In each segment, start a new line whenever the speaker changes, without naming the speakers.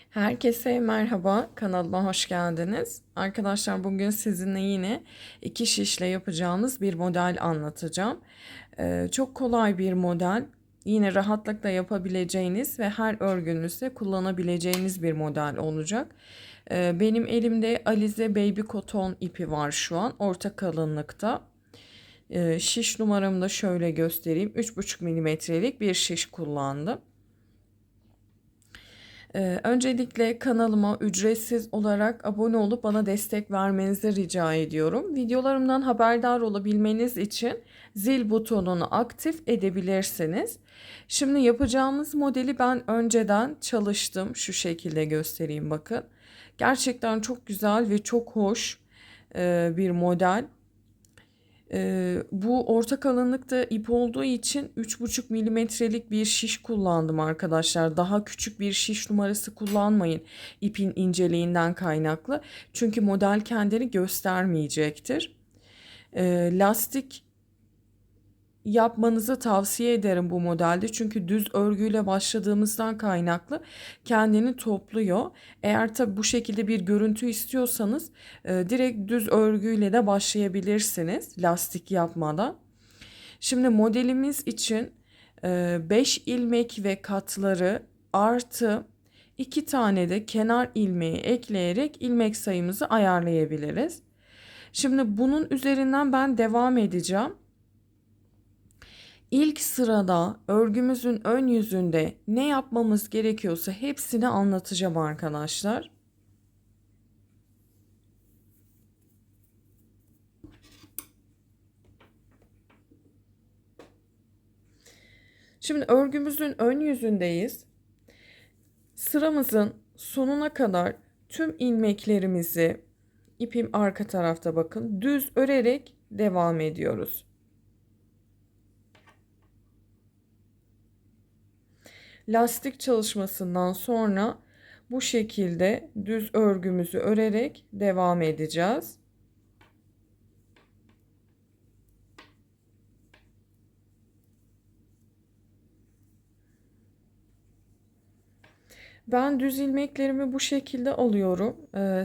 Herkese merhaba, kanalıma hoş geldiniz. Arkadaşlar bugün sizinle yine iki şişle yapacağımız bir model anlatacağım. Çok kolay bir model, yine rahatlıkla yapabileceğiniz ve her örgünüzde kullanabileceğiniz bir model olacak. Benim elimde Alize Baby Cotton ipi var şu an, orta kalınlıkta. Şiş numaramı da şöyle göstereyim. 3,5 milimetrelik bir şiş kullandım. Öncelikle kanalıma ücretsiz olarak abone olup bana destek vermenizi rica ediyorum. Videolarımdan haberdar olabilmeniz için zil butonunu aktif edebilirsiniz. Şimdi yapacağımız modeli ben önceden çalıştım. Şu şekilde göstereyim bakın. Gerçekten çok güzel ve çok hoş bir model. Bu orta kalınlıkta ip olduğu için 3,5 milimetrelik bir şiş kullandım arkadaşlar. Daha küçük bir şiş numarası kullanmayın ipin inceliğinden kaynaklı. Çünkü model kendini göstermeyecektir. Lastik yapmanızı tavsiye ederim bu modelde. Çünkü düz örgüyle başladığımızdan kaynaklı kendini topluyor. Eğer tabi bu şekilde bir görüntü istiyorsanız direkt düz örgüyle de başlayabilirsiniz lastik yapmadan. Şimdi modelimiz için 5 ilmek ve katları artı 2 tane de kenar ilmeği ekleyerek ilmek sayımızı ayarlayabiliriz. Şimdi bunun üzerinden ben devam edeceğim. İlk sırada örgümüzün ön yüzünde ne yapmamız gerekiyorsa hepsini anlatacağım arkadaşlar. Şimdi örgümüzün ön yüzündeyiz. Sıramızın sonuna kadar tüm ilmeklerimizi ipim arka tarafta bakın düz örerek devam ediyoruz. Lastik çalışmasından sonra bu şekilde düz örgümüzü örerek devam edeceğiz. Ben düz ilmeklerimi bu şekilde alıyorum.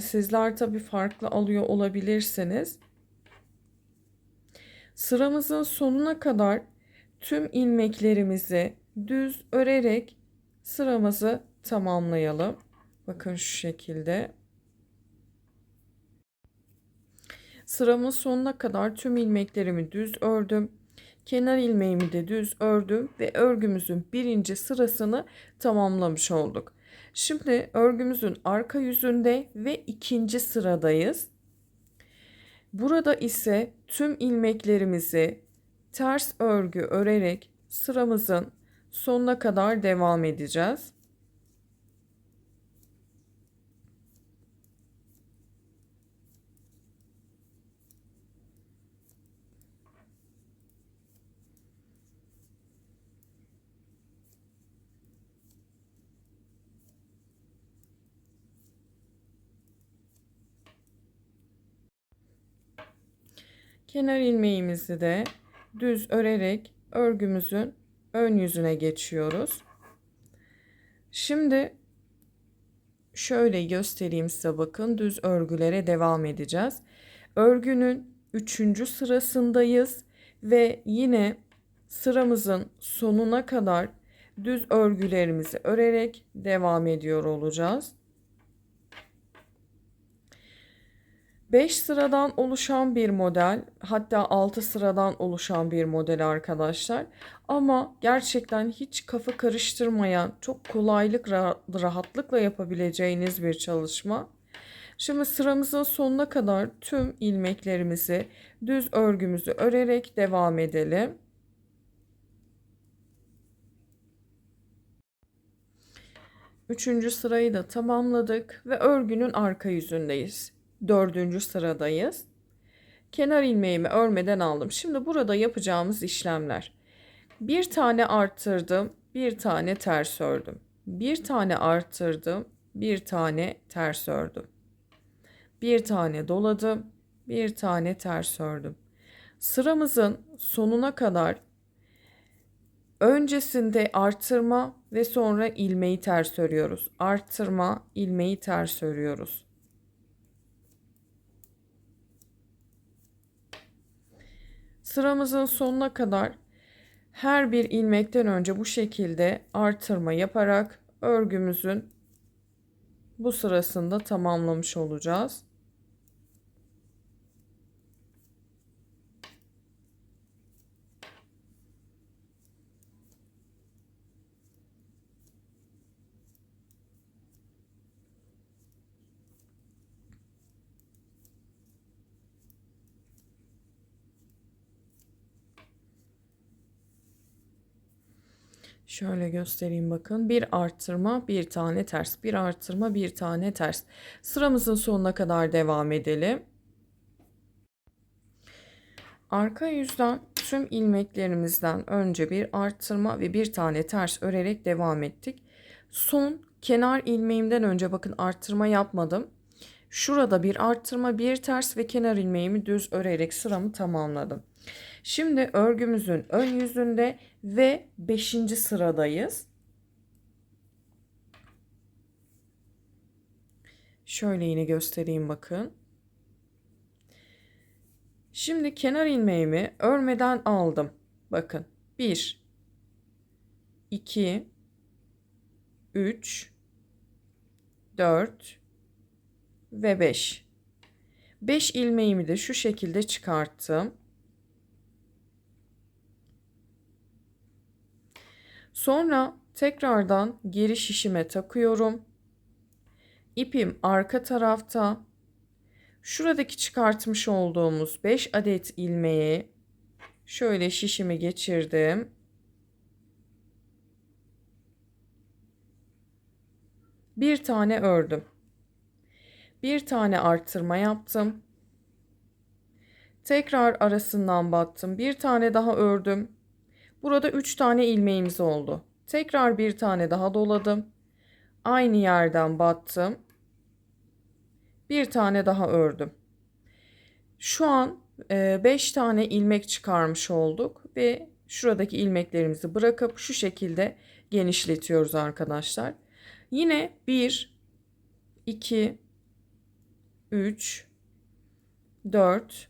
Sizler tabii farklı alıyor olabilirsiniz. Sıramızın sonuna kadar tüm ilmeklerimizi düz örerek sıramızı tamamlayalım. Bakın şu şekilde. Sıramın sonuna kadar tüm ilmeklerimi düz ördüm. Kenar ilmeğimi de düz ördüm ve örgümüzün birinci sırasını tamamlamış olduk. Şimdi örgümüzün arka yüzünde ve ikinci sıradayız. Burada ise tüm ilmeklerimizi ters örgü örerek sıramızın sonuna kadar devam edeceğiz. Kenar ilmeğimizi de düz örerek örgümüzün ön yüzüne geçiyoruz. Şimdi şöyle göstereyim size, bakın düz örgülere devam edeceğiz. Örgünün 3. sırasındayız ve yine sıramızın sonuna kadar düz örgülerimizi örerek devam ediyor olacağız. 5 sıradan oluşan bir model, hatta 6 sıradan oluşan bir model arkadaşlar. Ama gerçekten hiç kafa karıştırmayan, çok rahatlıkla yapabileceğiniz bir çalışma. Şimdi sıramızın sonuna kadar tüm ilmeklerimizi düz örgümüzü örerek devam edelim. Üçüncü sırayı da tamamladık ve örgünün arka yüzündeyiz. 4. sıradayız. Kenar ilmeğimi örmeden aldım. Şimdi burada yapacağımız işlemler. Bir tane arttırdım, bir tane ters ördüm. Bir tane arttırdım, bir tane ters ördüm. Bir tane doladım, bir tane ters ördüm. Sıramızın sonuna kadar Öncesinde artırma ve sonra ilmeği ters örüyoruz. Artırma, ilmeği ters örüyoruz. Sıramızın sonuna kadar her bir ilmekten önce bu şekilde artırma yaparak örgümüzün bu sırasında tamamlamış olacağız. Şöyle göstereyim bakın. Bir artırma, bir tane ters. Bir artırma, bir tane ters. Sıramızın sonuna kadar devam edelim. Arka yüzden tüm ilmeklerimizden önce bir artırma ve bir tane ters örerek devam ettik. Son kenar ilmeğimden önce bakın artırma yapmadım. Şurada bir artırma, bir ters ve kenar ilmeğimi düz örerek sıramı tamamladım. Şimdi örgümüzün ön yüzünde ve 5. sıradayız. Şöyle yine göstereyim bakın. Şimdi kenar ilmeğimi örmeden aldım. Bakın 1, 2, 3, 4 ve 5. 5 ilmeğimi de şu şekilde çıkarttım. Sonra tekrardan geri şişime takıyorum. İpim arka tarafta. Şuradaki çıkartmış olduğumuz 5 adet ilmeği şöyle şişimi geçirdim. Bir tane ördüm. Bir tane artırma yaptım. Tekrar arasından battım. Bir tane daha ördüm. Burada 3 tane ilmeğimiz oldu. Tekrar bir tane daha doladım. Aynı yerden battım. Bir tane daha ördüm. Şu an 5 tane ilmek çıkarmış olduk ve şuradaki ilmeklerimizi bırakıp şu şekilde genişletiyoruz arkadaşlar. Yine 1, 2, 3, 4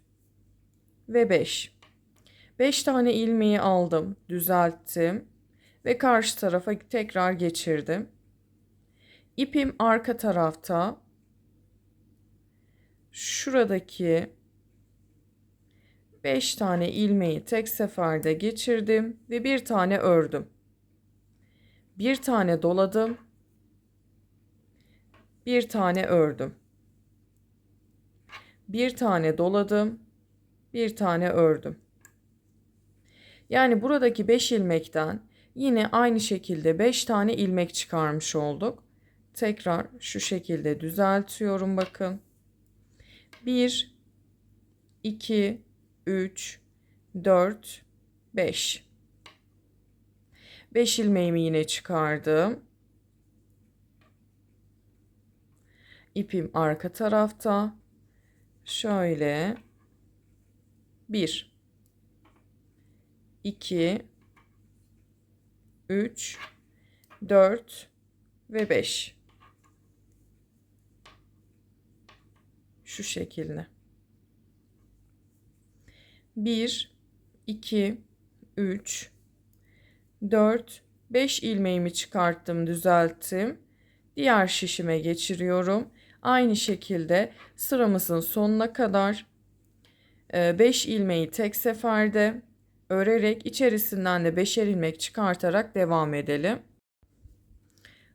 ve 5. 5 tane ilmeği aldım, düzelttim ve karşı tarafa tekrar geçirdim. İpim arka tarafta. Şuradaki 5 tane ilmeği tek seferde geçirdim ve bir tane ördüm. Bir tane doladım. Bir tane ördüm. Bir tane doladım. Bir tane ördüm. Yani buradaki 5 ilmekten yine aynı şekilde 5 tane ilmek çıkarmış olduk. Tekrar şu şekilde düzeltiyorum bakın. 1, 2, 3, 4, 5. 5 ilmeğimi yine çıkardım. İpim arka tarafta. Şöyle 1, 2, 3, 4 ve 5. Şu şekilde. 1, 2, 3, 4, 5 ilmeğimi çıkarttım, düzelttim. Diğer şişime geçiriyorum. Aynı şekilde sıramızın sonuna kadar 5 ilmeği tek seferde örerek içerisinden de 5'er ilmek çıkartarak devam edelim.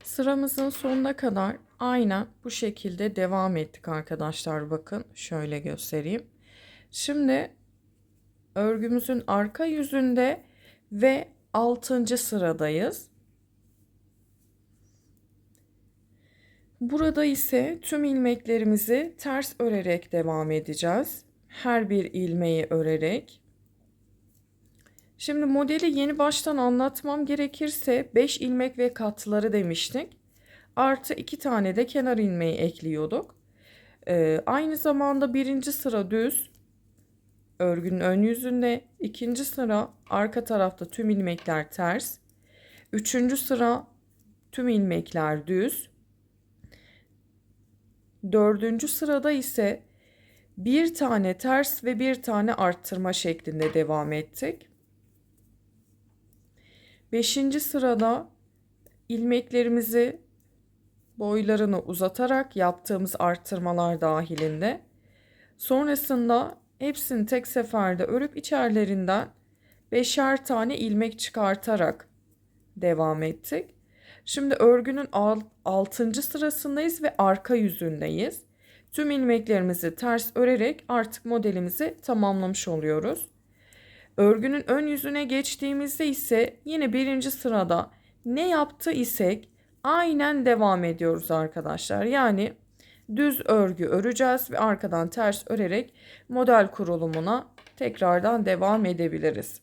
Sıramızın sonuna kadar aynen bu şekilde devam ettik arkadaşlar. Bakın şöyle göstereyim. Şimdi örgümüzün arka yüzünde ve 6. sıradayız. Burada ise tüm ilmeklerimizi ters örerek devam edeceğiz. Her bir ilmeği örerek. Şimdi modeli yeni baştan anlatmam gerekirse 5 ilmek ve katları demiştik. Artı 2 tane de kenar ilmeği ekliyorduk. Aynı zamanda 1. sıra düz, örgünün ön yüzünde. İkinci sıra arka tarafta tüm ilmekler ters. Üçüncü sıra tüm ilmekler düz. Dördüncü sırada ise bir tane ters ve bir tane arttırma şeklinde devam ettik. Beşinci sırada ilmeklerimizi boylarını uzatarak yaptığımız arttırmalar dahilinde. Sonrasında hepsini tek seferde örüp içerilerinden beşer tane ilmek çıkartarak devam ettik. Şimdi örgünün 6. sırasındayız ve arka yüzündeyiz. Tüm ilmeklerimizi ters örerek artık modelimizi tamamlamış oluyoruz. Örgünün ön yüzüne geçtiğimizde ise yine birinci sırada ne yaptı isek aynen devam ediyoruz arkadaşlar. Yani düz örgü öreceğiz ve arkadan ters örerek model kurulumuna tekrardan devam edebiliriz.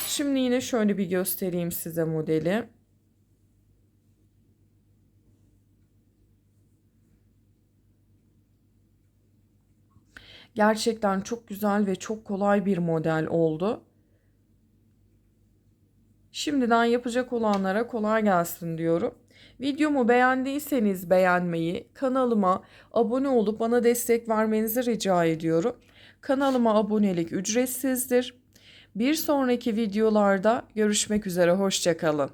Şimdi yine şöyle bir göstereyim size modeli. Gerçekten çok güzel ve çok kolay bir model oldu. Şimdiden yapacak olanlara kolay gelsin diyorum. Videomu beğendiyseniz beğenmeyi, kanalıma abone olup bana destek vermenizi rica ediyorum. Kanalıma abonelik ücretsizdir. Bir sonraki videolarda görüşmek üzere, hoşça kalın.